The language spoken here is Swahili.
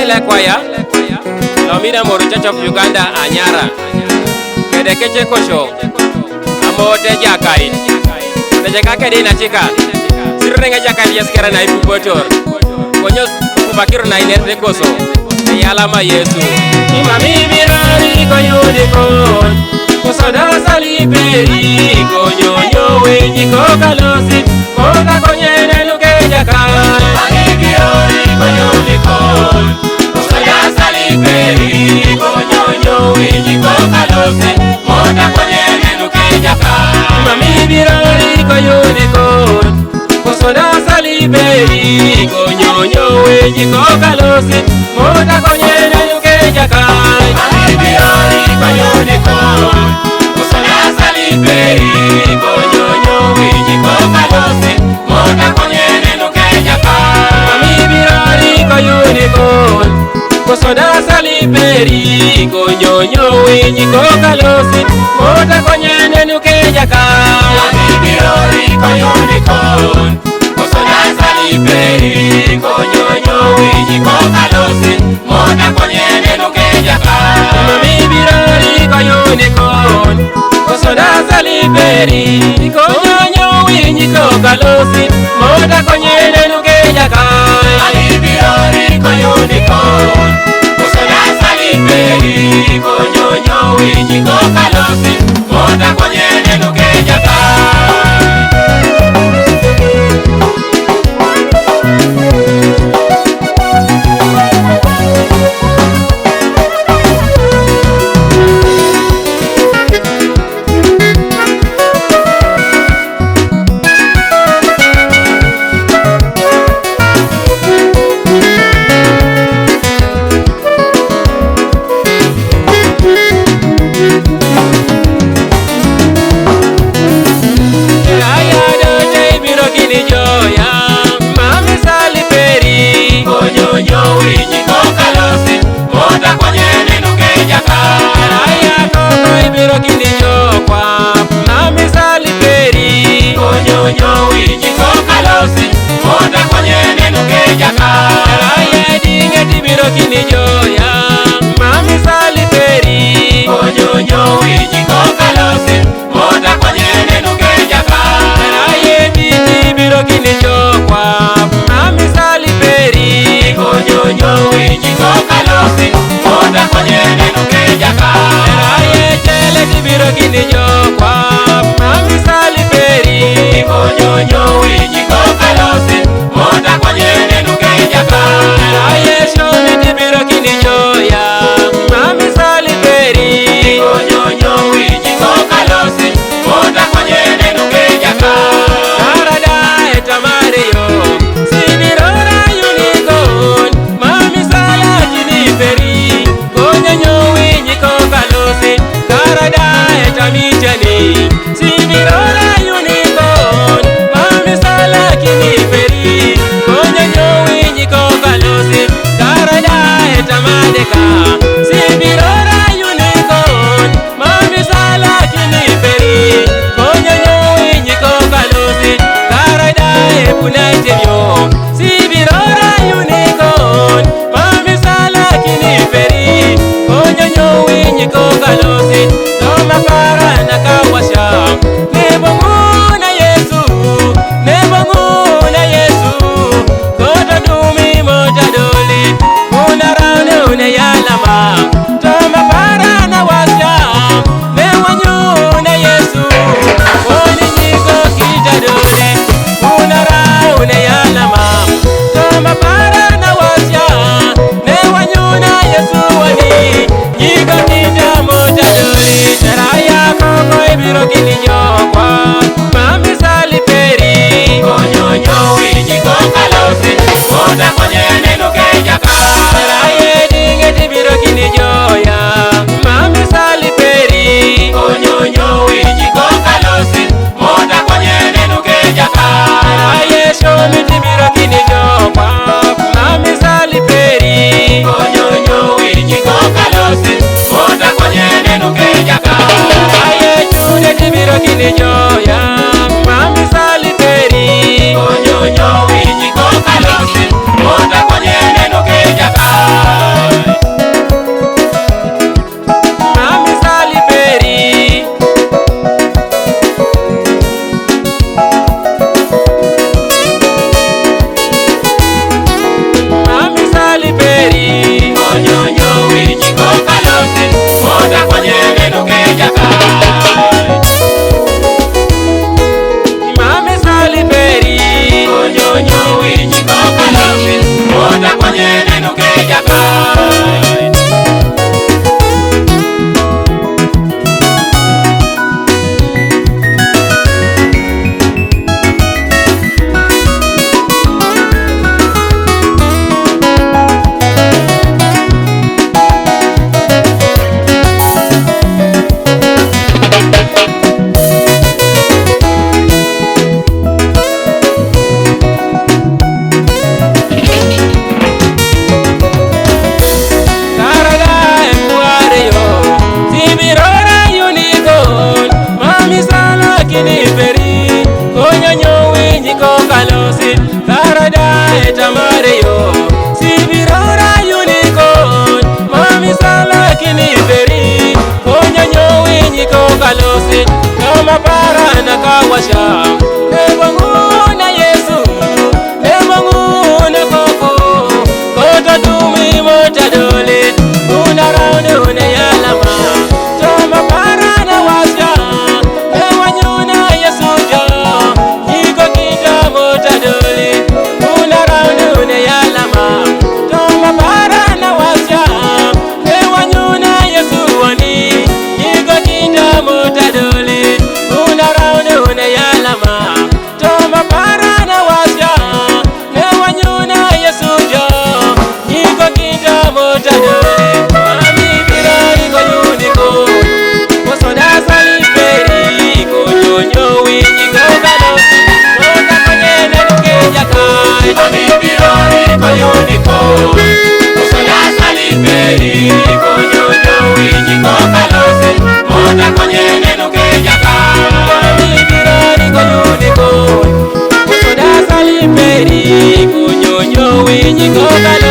Ile kwaya Lomina Moru Church of Uganda Anyara Kede keche kosho Amote jakai Teje kake di nachika Sirrenga jakai yaskera na ipu botor Konyo kubakiru na inerte koso Yalama Yesu Imami mirari koyunikon Kosoda saliberi Konyonyo wenyi kokalosi Koda konyene luke jakai Imami mirari koyunikon Kosoda saliberi Konyonyo wenyi kokalosi Koda konyene luke jakai Imami mirari koyunikon Kosoda saliberi Konyonyo wenyi kokalosi Koda konyene luke jakai Imami mirari koyunikon Kosoda saliberi Konyonyo wenyi kokalosi Koda konyene luke jakai Imami mirari koyunikon Kosoda saliberi Konyonyo wenyi kokalosi Koda konyene luke jakai Imami mirari koyunikon Kosoda saliberi Konyonyo wenyi kokalosi Koda konyene luke jakai Imami mirari koyunikon Kosoda saliberi Konyonyo wenyi kokalosi Koda konyene luke jakai Imami mirari koyunikon Kosoda saliberi Konyonyo wenyi kokalosi Koda konyene luke jakai kwenye neno keja kai. Kama para na kawasha Ewangu na Yesu Ewangu na koko Kota dumi moja dole Una raune une yalama Kama para na washa Ewangu na Yesu jo Niko kita moja dole Una raune une yalama Kama para na washa Ewangu na Yesu wani Niko kita moja dole Go